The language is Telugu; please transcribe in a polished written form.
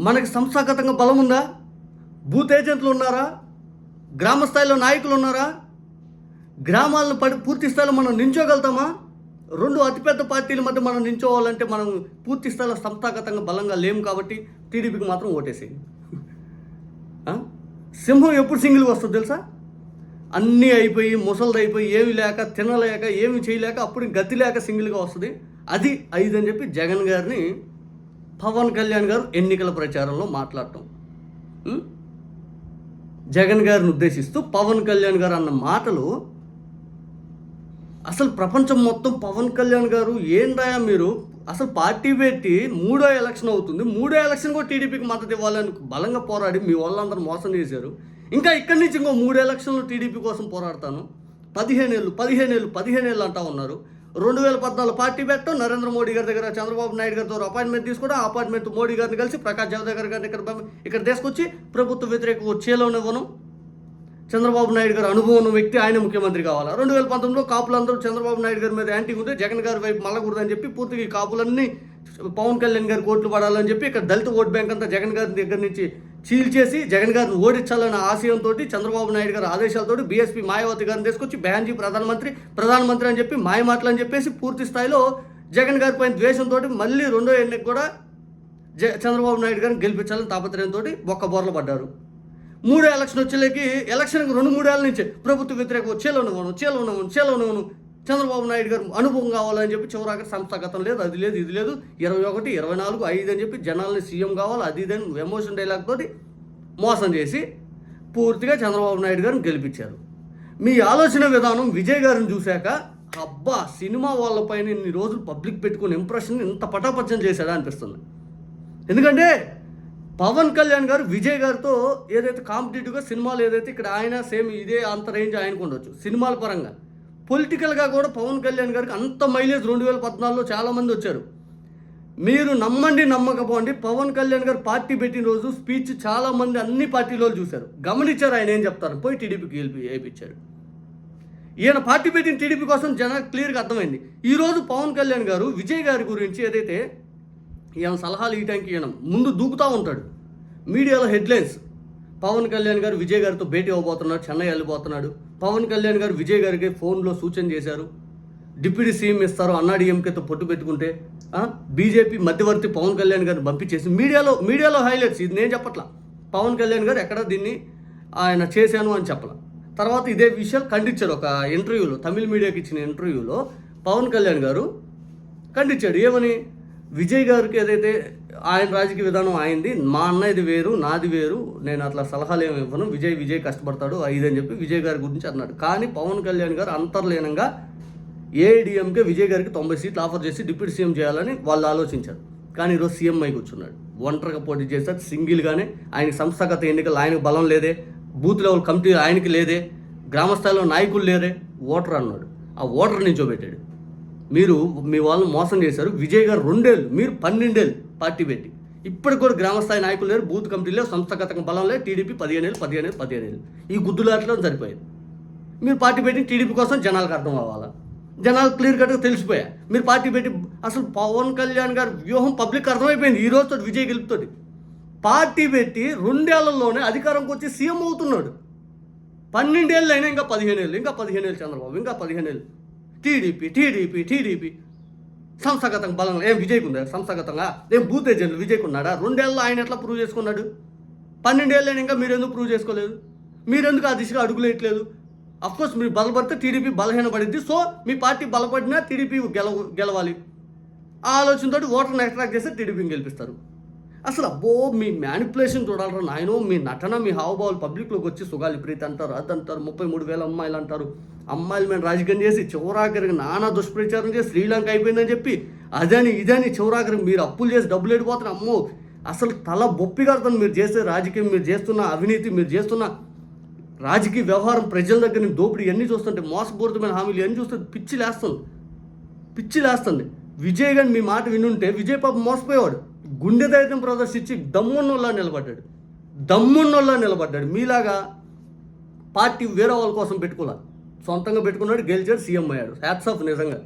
మనకి సంస్థాగతంగా బలం ఉందా? బూత్ ఏజెంట్లు ఉన్నారా? గ్రామ స్థాయిలో నాయకులు ఉన్నారా? గ్రామాలను పూర్తి స్థాయిలో మనం నించోగలుగుతామా? రెండు అతిపెద్ద పార్టీల మధ్య మనం నించోవాలంటే మనం పూర్తి స్థాయిలో సంస్థాగతంగా బలంగా లేము కాబట్టి టీడీపీకి మాత్రం ఓటేసేయండి. సింహం ఎప్పుడు సింగిల్గా వస్తుంది తెలుసా? అన్నీ అయిపోయి ముసలిది అయిపోయి ఏమి లేక తినలేక ఏమి చేయలేక అప్పుడు గతి లేక సింగిల్గా వస్తుంది. అది 5 అని చెప్పి జగన్ గారిని పవన్ కళ్యాణ్ గారు ఎన్నికల ప్రచారంలో మాట్లాడటం. జగన్ గారిని ఉద్దేశిస్తూ పవన్ కళ్యాణ్ గారు అన్న మాటలు అసలు ప్రపంచం మొత్తం పవన్ కళ్యాణ్ గారు ఏందాయా మీరు అసలు పార్టీ పెట్టి 3వ ఎలక్షన్ అవుతుంది, 3వ ఎలక్షన్ కూడా టీడీపీకి మద్దతు ఇవ్వాలని బలంగా పోరాడి మీ వాళ్ళందరూ మోసం చేశారు. ఇంకా ఇక్కడి నుంచి ఇంకో 3 ఎలక్షన్లు టీడీపీ కోసం పోరాడతాను. 15 ఏళ్ళు అంటా ఉన్నారు. 2014 పార్టీ పెట్టడం, నరేంద్ర మోడీ గారి దగ్గర చంద్రబాబు నాయుడు గారితో అపాయింట్మెంట్ తీసుకోవడం, ఆ అపాయింట్మెంట్ మోడీ గారిని కలిసి ప్రకాష్ జావదేకర్ గారిని ఇక్కడ తీసుకొచ్చి ప్రభుత్వ వ్యతిరేక వచ్చేలోనివ్వను. చంద్రబాబు నాయుడు గారు అనుభవం ఉన్న వ్యక్తి, ఆయన ముఖ్యమంత్రి కావాలా. 2019లో కాపులందరూ చంద్రబాబు నాయుడు గారి మీద యాంటీ ఉంటే జగన్ గారి వైపు మళ్ళకూడదని చెప్పి పూర్తిగా ఈ కాపులన్నీ పవన్ కళ్యాణ్ గారికి ఓట్లు పడాలని చెప్పి ఇక్కడ దళిత ఓట్ బ్యాంక్ అంతా జగన్ గారి దగ్గర నుంచి చీల్చేసి జగన్ గారిని ఓడించాలన్న ఆశయంతో చంద్రబాబు నాయుడు గారి ఆదేశాలతో బీఎస్పీ మాయావతి గారిని తీసుకొచ్చి బెహన్జీ ప్రధానమంత్రి అని చెప్పి మాయమాటలు అని చెప్పేసి పూర్తి స్థాయిలో జగన్ గారి పైన ద్వేషంతో మళ్ళీ 2వ ఎన్నిక కూడా చంద్రబాబు నాయుడు గారిని గెలిపించాలని తాపత్రయంతో ఒక్క బోర్ల పడ్డారు. 3వ ఎలక్షన్ వచ్చేలేకి ఎలక్షన్కి 2-3 ఏళ్ళ నుంచే ప్రభుత్వ వ్యతిరేక చేలోనవను చంద్రబాబు నాయుడు గారు అనుభవం కావాలని చెప్పి చివరాక సంస్థాగతం లేదు, అది లేదు, ఇది లేదు, 21, 24, 5 అని చెప్పి జనాల్ని సీఎం కావాలి, అది ఇదని ఎమోషన్ డైలాగ్ తోటి మోసం చేసి పూర్తిగా చంద్రబాబు నాయుడు గారిని గెలిపించారు. మీ ఆలోచన విధానం విజయ్ గారిని చూశాక అబ్బా సినిమా వాళ్ళపైన ఇన్ని రోజులు పబ్లిక్ పెట్టుకుని ఇంప్రెషన్ ఇంత పటాపచ్చం చేశాడా అనిపిస్తుంది. ఎందుకంటే పవన్ కళ్యాణ్ గారు విజయ్ గారితో ఏదైతే కాంపిటేటివ్గా సినిమాలు ఏదైతే ఇక్కడ ఆయన సేమ్ ఇదే అంత రేంజ్ ఆయనకు ఉండొచ్చు సినిమాల పరంగా. పొలిటికల్గా కూడా పవన్ కళ్యాణ్ గారికి అంత మైలేజ్ 2014లో చాలామంది వచ్చారు. మీరు నమ్మండి నమ్మకపోండి, పవన్ కళ్యాణ్ గారు పార్టీ పెట్టిన రోజు స్పీచ్ చాలామంది అన్ని పార్టీలో చూశారు, గమనించారు ఆయన ఏం చెప్తారు, పోయి టీడీపీకి వేయించారు. ఈయన పార్టీ పెట్టిన టీడీపీ కోసం జనానికి క్లియర్గా అర్థమైంది. ఈరోజు పవన్ కళ్యాణ్ గారు విజయ్ గారి గురించి ఏదైతే ఈయన సలహాలు ఇవ్వడానికి ఈయన ముందు దూకుతూ ఉంటాడు. మీడియాలో హెడ్లైన్స్, పవన్ కళ్యాణ్ గారు విజయ్ గారితో భేటీ అవ్వబోతున్నాడు, చెన్నై వెళ్ళిపోతున్నాడు. పవన్ కళ్యాణ్ గారు విజయ్ గారికి ఫోన్లో సూచన చేశారు, డిప్యూటీ సీఎం ఇస్తారు అన్నాడీఎంకేతో పొట్టు పెట్టుకుంటే బీజేపీ మధ్యవర్తి పవన్ కళ్యాణ్ గారిని పంపించేసి మీడియాలో హైలైట్స్. ఇది నేను చెప్పట్లా, పవన్ కళ్యాణ్ గారు ఎక్కడ దీన్ని ఆయన చేశాను అని చెప్పాల. తర్వాత ఇదే విషయాలు ఖండించారు ఒక ఇంటర్వ్యూలో, తమిళ మీడియాకి ఇచ్చిన ఇంటర్వ్యూలో పవన్ కళ్యాణ్ గారు ఖండించాడు. ఏమని? విజయ్ గారికి ఏదైతే ఆయన రాజకీయ విధానం అయింది, మా అన్నది వేరు నాది వేరు, నేను అట్లా సలహాలు ఏమి ఇవ్వను, విజయ్ కష్టపడతాడు అని చెప్పి విజయ్ గారి గురించి అన్నాడు. కానీ పవన్ కళ్యాణ్ గారు అంతర్లీనంగా ఏఐడిఎంకే విజయ్ గారికి 90 సీట్లు ఆఫర్ చేసి డిప్యూటీ సీఎం చేయాలని వాళ్ళు ఆలోచించారు. కానీ ఈరోజు సీఎం అయి కూర్చున్నాడు, ఒంటరిగా పోటీ చేస్తాడు సింగిల్గానే. ఆయనకి సంస్థాగత ఎన్నికలు ఆయనకు బలం లేదే, బూత్ లెవెల్ కమిటీ ఆయనకి లేదే, గ్రామస్థాయిలో నాయకులు లేరే, ఓటర్ అన్నాడు. ఆ ఓటర్ నిల్చోబెట్టాడు. మీరు మీ వాళ్ళని మోసం చేశారు. విజయ్ గారు 2 ఏళ్ళు, మీరు 12 ఏళ్ళు పార్టీ పెట్టి ఇప్పటికి కూడా గ్రామస్థాయి నాయకులు లేరు, బూత్ కమిటీలు లేవు, సంస్థాగతంగా బలం లేదు. టీడీపీ 15 ఏళ్ళు ఈ గుద్దులాటలో సరిపోయింది. మీరు పార్టీ పెట్టి టీడీపీ కోసం జనాలకు అర్థం అవ్వాలా, జనాలు క్లియర్ కట్గా తెలిసిపోయా. మీరు పార్టీ పెట్టి అసలు పవన్ కళ్యాణ్ గారి వ్యూహం పబ్లిక్ అర్థమైపోయింది. ఈ రోజుతో విజయ్ గెలుపుతోటి పార్టీ పెట్టి 2 ఏళ్లలోనే అధికారంకి వచ్చి సీఎం అవుతున్నాడు. 12 ఏళ్ళు అయినా ఇంకా 15 ఏళ్ళు, ఇంకా 15 ఏళ్ళు చంద్రబాబు, ఇంకా 15 ఏళ్ళు టీడీపీ సంస్థాగతంగా బలంగా ఏం విజయ్కి ఉందా? సంస్థాగతంగా ఏం బూత్ ఏజెంట్లు విజయ్కి ఉన్నాడా? 2 ఏళ్ళలో ఆయన ఎట్లా ప్రూవ్ చేసుకున్నాడు? 12 ఏళ్ళైనా ఇంకా మీరు ఎందుకు ప్రూవ్ చేసుకోలేదు? మీరెందుకు ఆ దిశగా అడుగులేయట్లేదు? అఫ్కోర్స్ మీరు బలపడితే టీడీపీ బలహీనపడింది. సో మీ పార్టీ బలపడినా టీడీపీ గెలవాలి ఆ ఆలోచనతో ఓటర్ని అట్రాక్ట్ చేస్తే టీడీపీని గెలిపిస్తారు. అసలు అబ్బో మీ మ్యానిపులేషన్ చూడాలరా నాయనో, మీ నటన, మీ హావభావాలు పబ్లిక్లోకి వచ్చి సుగాలి ప్రీతి అంటారు, అదంటారు, 33,000 అమ్మాయిలు అంటారు. అమ్మాయిలు మేము రాజకీయం చేసి చివరాఖరికి నానా దుష్ప్రచారం చేసి శ్రీలంక అయిపోయిందని చెప్పి అదని ఇదని చివరాఖరికి మీరు అప్పులు చేసి డబ్బులు ఎడిపోతారు. అమ్మో అసలు తల బొప్పి కడతాను మీరు చేసే రాజకీయం, మీరు చేస్తున్న అవినీతి, మీరు చేస్తున్న రాజకీయ వ్యవహారం, ప్రజల దగ్గర నుంచి దోపిడీ ఇవన్నీ చూస్తుంటే, మోసపూరితమైన హామీలు ఇవన్నీ చూస్తుంటే పిచ్చి లేస్తుంది. విజయ్ గారిని మీ మాట వినుంటే విజయ్ పాప మోసపోయేవాడు, గుండె ధైర్యం ప్రదర్శించి దమ్మున్నోళ్ళ నిలబడ్డాడు. మీలాగా పార్టీ వేరే వాళ్ళ కోసం పెట్టుకోవాలి, సొంతంగా పెట్టుకున్నాడు, గెలిచాడు, సీఎం అయ్యాడు. హ్యాట్స్ ఆఫ్ నిజంగా.